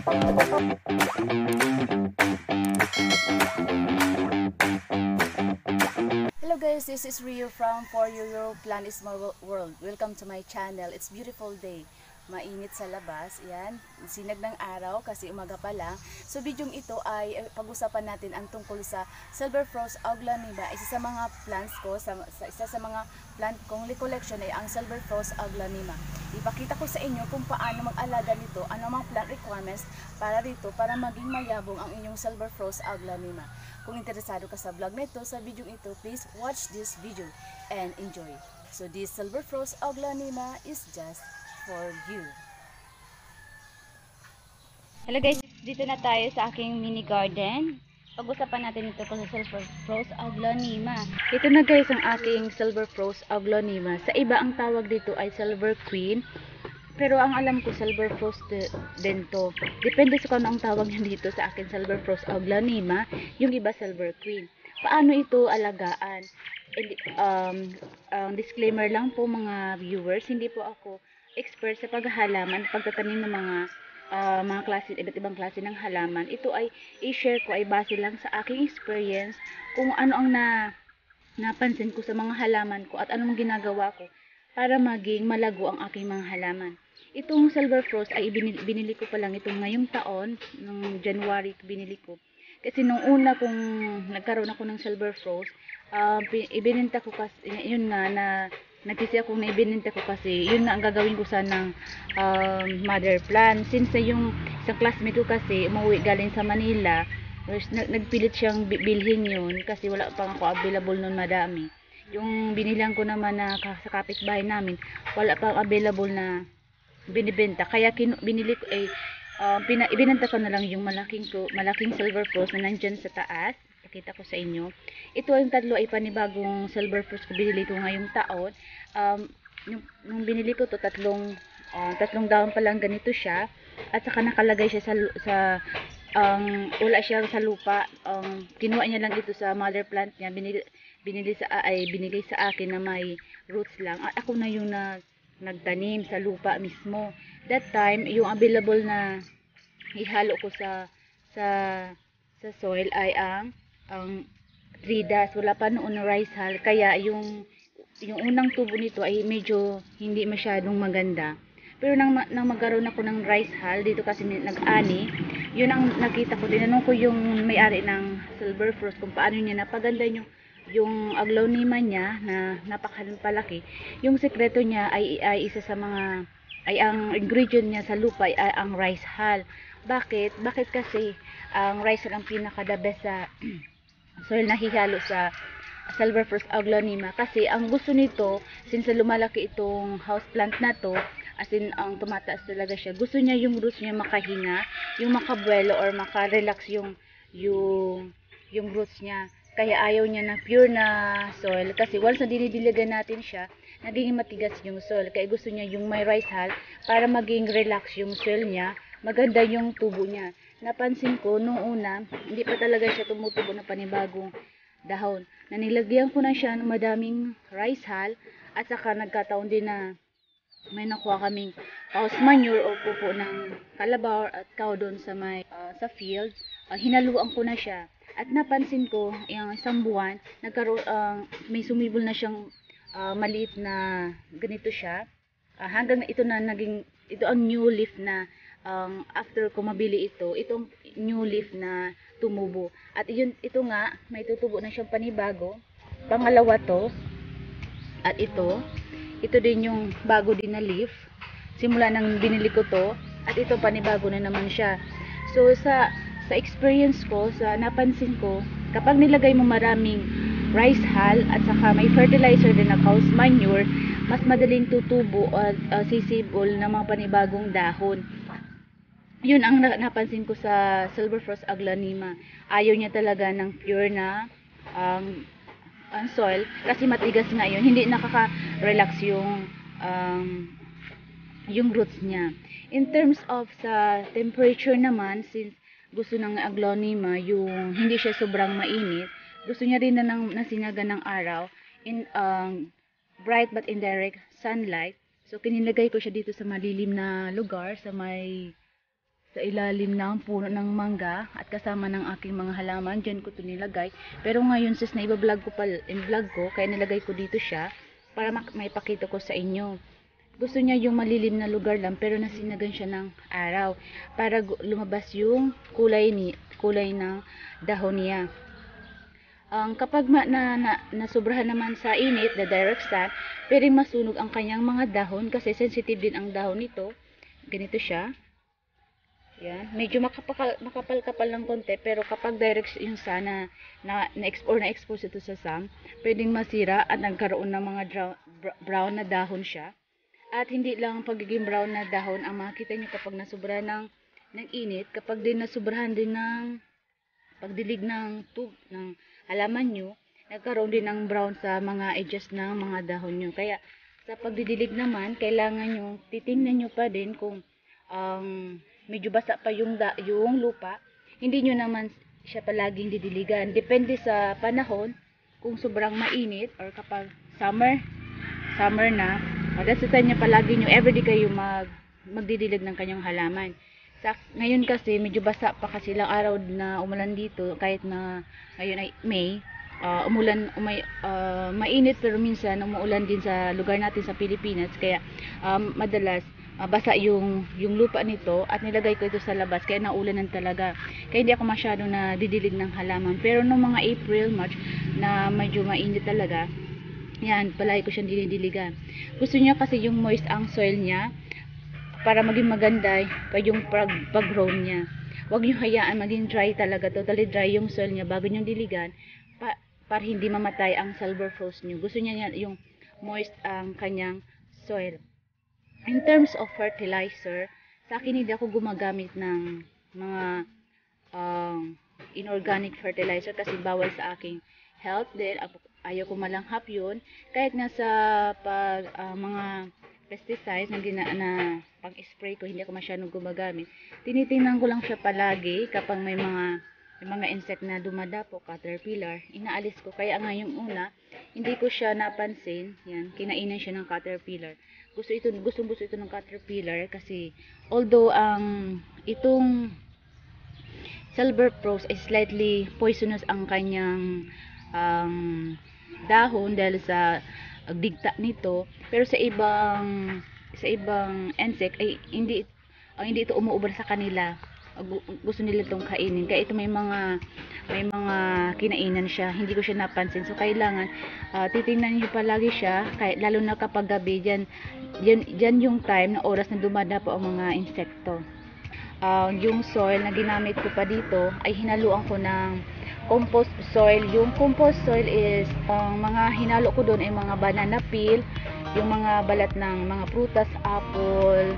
Hello guys, this is Rio from For Your Plan is My World. Welcome to my channel. It's beautiful day. Mainit sa labas. Yan, sinag ng araw kasi umaga pa lang. So video ito ay pag-usapan natin ang tungkol sa Silver Frost Aglaonema. Isa sa mga plants ko, isa sa mga plant kong collection ay ang Silver Frost Aglaonema. Ipakita ko sa inyo kung paano mag-alaga nito, ano mga plant requirements para dito para maging mayabong ang inyong Silver Frost Aglaonema. Kung interesado ka sa vlog nito, sa video ito, please watch this video and enjoy. So this Silver Frost Aglaonema is just for you. Hello guys, dito na tayo sa aking mini garden. Pag-usapan natin ito kung sa Silver Frost Aglaonema. Ito na guys ang aking Silver Frost Aglaonema. Sa iba ang tawag dito ay Silver Queen. Pero ang alam ko Silver Frost din to. Depende sa kung ang tawag niya dito sa akin Silver Frost Aglaonema. Yung iba Silver Queen. Paano ito alagaan? Disclaimer lang po mga viewers, hindi po ako expert sa paghahalaman, pagtatanim ng mga klase, iba't ibang klase ng halaman. Ito ay i-share ko ay base lang sa aking experience kung ano ang napansin ko sa mga halaman ko at anong ginagawa ko para maging malago ang aking mga halaman. Itong Silver Frost ay binili ko pa lang itong ngayong taon, ng January binili ko. Kasi nung una kung nagkaroon ako ng Silver Frost, ibinenta ko kasi, yun nga, nagkisi ako na ibinenta ko kasi, yun nga ang gagawin ko sanang mother plant. Since yung isang classmate ko kasi, umuwi galing sa Manila, nagpilit siyang bilhin yun kasi wala pang ako available nun madami. Yung binilang ko naman na sa kapitbahay namin, wala pang available na binibenta. Kaya binili ko ibinenta ko na lang yung malaking Silver Frost na nandyan sa taas. Pakita ko sa inyo. Ito ang tatlo ay panibagong Silver Frost ko binili ko ngayong taon. Nung binili ko to tatlong daon pa lang ganito siya. At saka nakalagay siya sa wala siya sa lupa. Kinuha niya lang ito sa mother plant niya. Binigay sa akin na may roots lang. At ako na yung nagtanim sa lupa mismo. That time, yung available na ihalo ko sa soil ay ang tridas. Wala pa noon na rice hull. Kaya yung unang tubo nito ay medyo hindi masyadong maganda. Pero nang magkaroon ako ng rice hull, dito kasi nag-ani, yun ang nakita ko. Tinanong ko yung may-ari ng Silver Frost kung paano niya napaganda yung aglaonema niya na napakapalaki. Yung sekreto niya ay isa sa mga ang ingredient niya sa lupa ay ang rice hull. Bakit kasi ang rice hull ang pinaka the best sa soil na hihalo sa Silver Frost Aglaonema kasi ang gusto nito since lumalaki itong house plant na to, as in ang tumataas talaga siya, gusto niya yung roots niya makahinga, yung makabuelo or makarelax yung roots niya. Kaya ayaw niya na pure na soil kasi once na dinidiligan natin siya, nagiging matigas yung soil. Kaya gusto niya yung may rice hull para maging relax yung soil niya, maganda yung tubo niya. Napansin ko nung una, hindi pa talaga siya tumutubo na panibagong dahon. Nanilagyan ko na siya ng madaming rice hull at saka nagkataon din na may nakuha kaming house manure o pupo ng kalabaw at cow doon sa field. Hinaluan ko na siya. At napansin ko, yung isang buwan, may sumibol na siyang maliit na ganito siya. Hanggang ito ang new leaf na after ko mabili itong new leaf na tumubo. At ito nga, may tutubo na siyang panibago. Pangalawa to. At ito din yung bago din na leaf. Simula nang binili ko to. At ito panibago na naman siya. So sa experience ko, napansin ko, kapag nilagay mo maraming rice hull at saka may fertilizer din na house manure, mas madaling tutubo at sisibol ng mga panibagong dahon. Yun ang napansin ko sa Silver Frost Aglaonema. Ayaw niya talaga ng pure na soil kasi matigas nga yun. Hindi nakaka-relax yung roots niya. In terms of sa temperature naman, since gusto ng aglaonema yung hindi siya sobrang mainit, gusto niya rin na nasinaga ng araw in bright but indirect sunlight. So kinilagay ko siya dito sa malilim na lugar sa sa ilalim ng puno ng mangga at kasama ng aking mga halaman. Diyan ko ito nilagay. Pero ngayon sis na i-vlog ko, kaya nilagay ko dito siya para maipakita ko sa inyo. Gusto niya yung malilim na lugar lang pero nasinagan siya ng araw para lumabas yung kulay ng dahon niya. Kapag nasubrahan naman sa init, the direct sun, pwedeng masunog ang kanyang mga dahon kasi sensitive din ang dahon nito. Ganito siya. Yan. Medyo makapal-kapal ng konti, pero kapag direct yung sun na-expose ito sa sun, pwedeng masira at nagkaroon ng mga brown na dahon siya. At hindi lang pagiging brown na dahon ang makita nyo kapag nasubrahan ng init, kapag din nasubrahan din ng pagdilig ng halaman nyo, nagkaroon din ng brown sa mga edges ng mga dahon nyo. Kaya sa pagdidilig naman, kailangan nyo titingnan nyo pa din kung medyo basa pa yung lupa. Hindi nyo naman siya palaging didiligan. Depende sa panahon, kung sobrang mainit or kapag summer na, that's the time nyo palagi nyo, everyday kayo magdidilig ng kanyang halaman. Ngayon kasi medyo basa pa kasi lang araw na umulan dito, kahit na ngayon ay May, mainit pero minsan umuulan din sa lugar natin sa Pilipinas, kaya madalas basa yung lupa nito at nilagay ko ito sa labas kaya naulanan talaga, kaya hindi ako masyado na didilig ng halaman. Pero nung mga April, March na medyo mainit talaga, yan, palagi ko siyang dinidiligan. Gusto niya kasi yung moist ang soil niya para maging maganda yung pag-grow niya. Huwag niyo hayaan maging dry talaga, totally dry yung soil niya bago niyo diligan para hindi mamatay ang silver frost niyo. Gusto niya yung moist ang kanyang soil. In terms of fertilizer, sa akin hindi ako gumagamit ng mga inorganic fertilizer kasi bawal sa aking health din. Ayaw ko malanghap yun. Kahit nasa mga pesticides na pang-spray ko, hindi ako masyadong gumagamit. Tinitingnan ko lang siya palagi kapag may mga insect na dumadapo, caterpillar, inaalis ko. Kaya nga yung una, hindi ko siya napansin. Yan, kinainan siya ng caterpillar. Gustong gusto ito ng caterpillar kasi although itong silver frost is slightly poisonous ang kanyang dahon dahil sa digta nito, pero sa ibang insect ay hindi ito umuubra sa kanila. Gusto nila itong kainin, kaya ito may mga kinainan siya, hindi ko siya napansin. So kailangan titingnan niyo palagi siya, lalo na kapag gabi. Diyan yung time na oras na dumadapo ang mga insekto. Yung soil na ginamit ko pa dito ay hinaluan ko ng compost soil. Yung compost soil is mga hinalo ko doon ay mga banana peel, yung mga balat ng mga prutas, apple,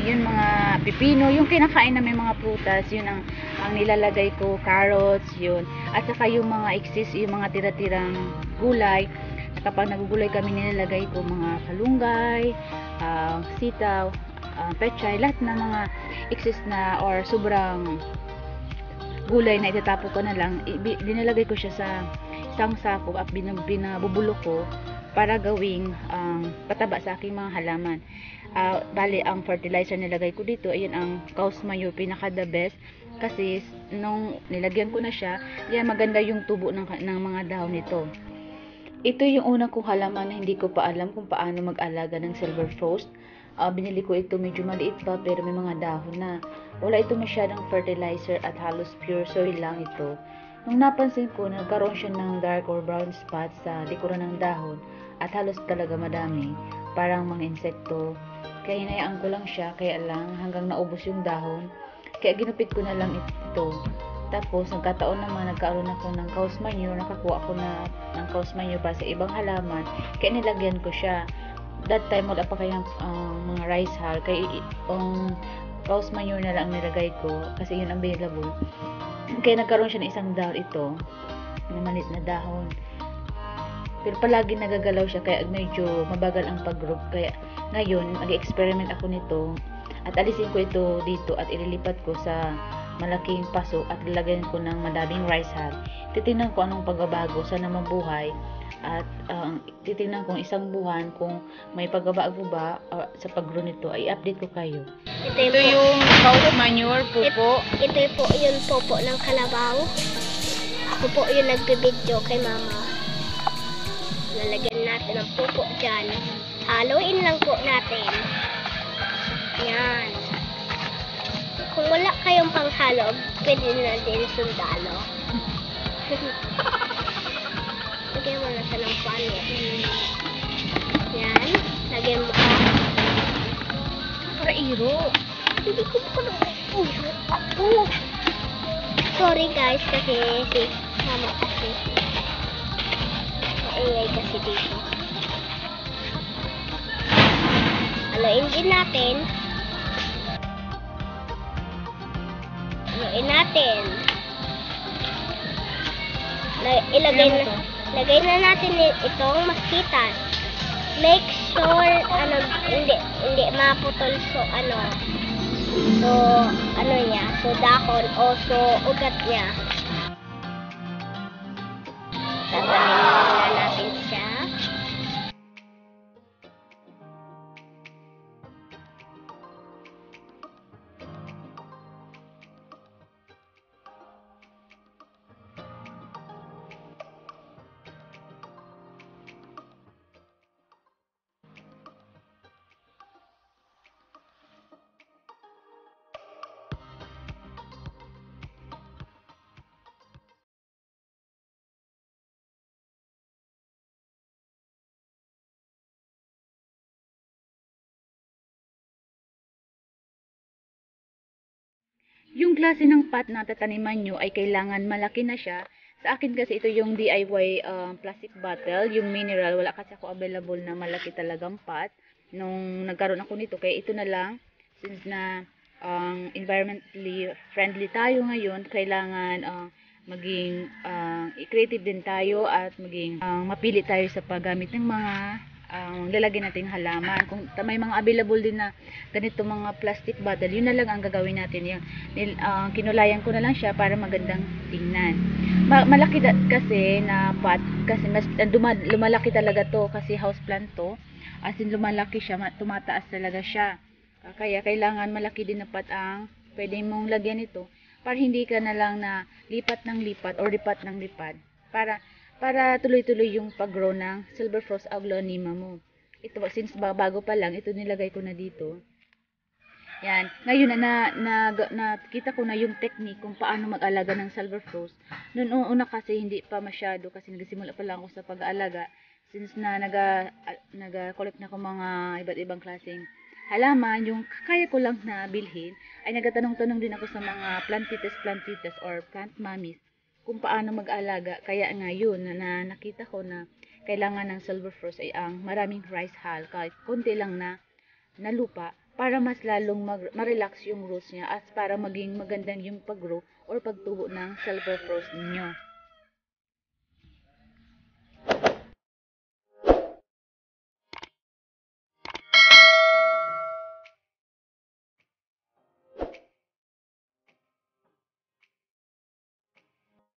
mga pipino, yung kinakain na may mga prutas, yun ang nilalagay ko, carrots, yun. At saka yung mga excess, yung mga tira-tirang gulay. Kapag nagugulay kami, nilalagay ko mga kalunggay, sitaw, pechay, lahat ng mga excess na or sobrang gulay na itatapo ko na lang, dinalagay ko siya sa isang sako at binabubulok ko para gawing pataba sa aking mga halaman. Bali, ang fertilizer nilagay ko dito, ayun ang cow's manure, pinaka the best kasi nung nilagyan ko na siya, yan, maganda yung tubo ng mga dahon nito. Ito yung unang kong halaman na hindi ko pa alam kung paano mag-alaga ng silver frost. Binili ko ito, medyo maliit pa pero may mga dahon na. Wala ito masyadong fertilizer at halos pure soil lang ito. Nung napansin ko, nagkaroon siya ng dark or brown spots sa likuran ng dahon at halos talaga madami, parang mga insekto. Kaya hinayaan ko lang siya, kaya lang hanggang naubos yung dahon. Kaya ginupit ko na lang ito. Tapos nagkataon naman nagkaroon ako ng cow's manure, nakakuha ako ng cow's manure para sa ibang halaman. Kaya nilagyan ko siya. That time wala pa kayang mga rice hull, kaya cow's manure na lang nilagay ko kasi yun ang available. Kaya nagkaroon siya ng isang dahon ito, na maliit na dahon. Pero palagi nagagalaw siya kaya medyo mabagal ang pag-grow. Kaya ngayon mag-experiment ako nito at alisin ko ito dito at ililipat ko sa malaking paso at lalagyan ko ng madaming rice hull. Titingnan ko anong pagbabago, sana mabuhay At titingnan kong isang buwan kung may pagbabago ba sa pag-grow nito, ay update ko kayo. Ito yung cow manure, pupo. Ito po yung popo ng kalabaw. Ako po yung nagbibideo kay mama. Lalagyan natin ang pupo dyan. Haluin lang po natin. Yan. Kung wala kayong panghalo, pwede na din sundalo. Lagyan mo na siya ng pano. Yan. Lagyan mo ka. Para iro. Hindi ko pa ako. Sorry guys, kasi si mama kasi. Maingay kasi dito. Haluin din natin. Haluin natin. Lagay na natin itong maskitas. Make sure hindi maputol so niya, so dahon o so ugat niya. Tatanim muna natin siya. Yung klase ng pot na tataniman nyo ay kailangan malaki na siya. Sa akin kasi ito yung DIY plastic bottle, yung mineral. Wala kasi ako available na malaki talagang pot. Nung nagkaroon ako nito, kaya ito na lang. Since na environmentally friendly tayo ngayon, kailangan maging creative din tayo at maging mapili tayo sa paggamit ng mga lalagyan natin halaman. Kung may mga available din na ganito mga plastic bottle, yun na lang ang gagawin natin. Yung, kinulayan ko na lang siya para magandang tingnan. Malaki kasi na pot, kasi mas lumalaki talaga to kasi house plant to. As in lumalaki siya, tumataas talaga siya. Kaya kailangan malaki din na pot ang pwede mong lagyan ito para hindi ka na lang na lipat ng lipat or lipat ng lipat para tuloy-tuloy yung pag-grow ng silver frost aglaonema mo. Ito, since bago pa lang, ito nilagay ko na dito. Yan. Ngayon nakita ko na yung technique kung paano mag-alaga ng silver frost. Noon una kasi hindi pa masyado kasi nagsimula pa lang ako sa pag-aalaga. Since na naga-collect na ko mga iba't ibang klaseng halaman, yung kaya ko lang na bilhin, ay nagatanong-tanong din ako sa mga plantitas or plant mommies kung paano mag-alaga. Kaya ngayon na nakita ko na kailangan ng silver frost ay ang maraming rice hull, kahit konti lang na lupa, para mas lalong ma-relax yung roots niya at para maging magandang yung pag-grow or pagtubo ng silver frost ninyo.